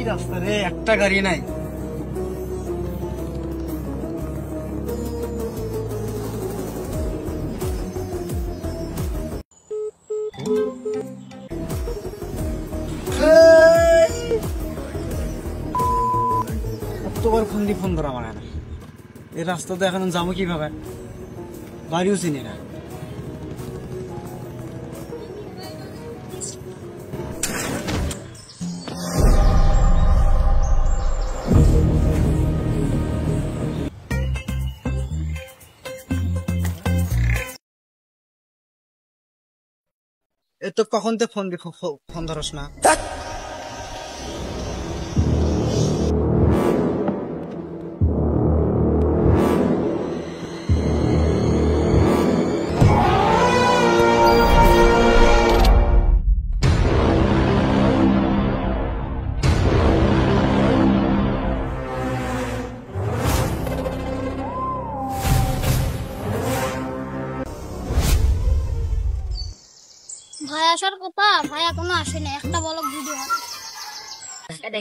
কি রাস্তা রে, একটা গাড়ি নাই। কতবার ফোন দিয়ে ফোন ধরা মানে না। এই রাস্তাতে এখন যাবো কিভাবে, গাড়িও চিনি না। এ তো কখন তো ফোন ধরস না। ভাই আসার কথা, ভাই এখনো আসেনি। একটা ব্লগ ভিডিও।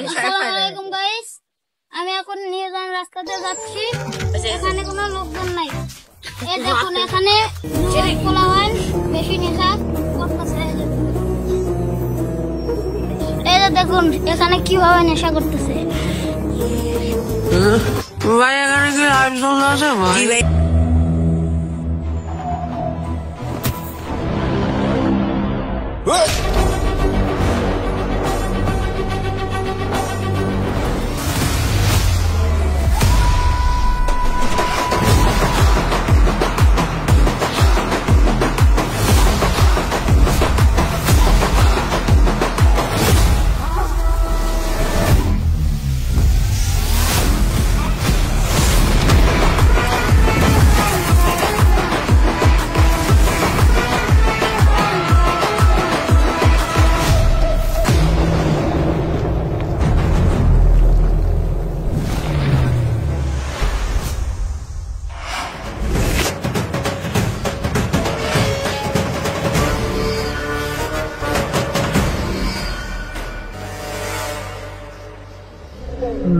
আসসালামু আলাইকুম গাইস, আমি এখন নির্জন রাস্তাতে যাচ্ছি। এখানে কোনো লোকজন নাই। এই দেখুন, এখানে পোলাওয়ান বেশি নেশা করতেছে। এই যে দেখুন এখানে কিভাবে নেশা করতেছে। ভাই এখানে কি লাইভ চলছে ভাই?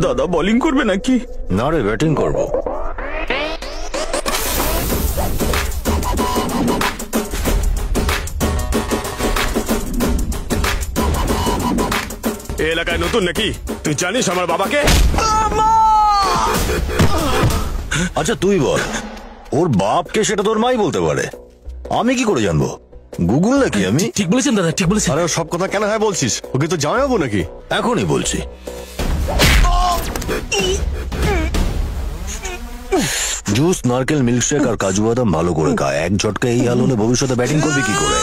দাদা বোলিং করবে নাকি? না রে, ব্যাটিং করবো। এলাকায় নতুন নাকি? তুই জানিস আমার বাবাকে? আচ্ছা তুই বল, ওর বাপকে সেটা তোর মাই বলতে পারে, আমি কি করে জানবো? গুগল নাকি আমি? ঠিক বলেছেন দাদা, ঠিক বলেছেন। আরে সব কথা কেন হ্যাঁ বলছিস? ওকে তো জানাবো নাকি? এখনই বলছি। জুস, নারকেল, মিল্কশেক আর কাজু বাদাম ভালো করে খা। এক ঝটকা এই হাল হলে ভবিষ্যতে ব্যাটিং করবি কি করে?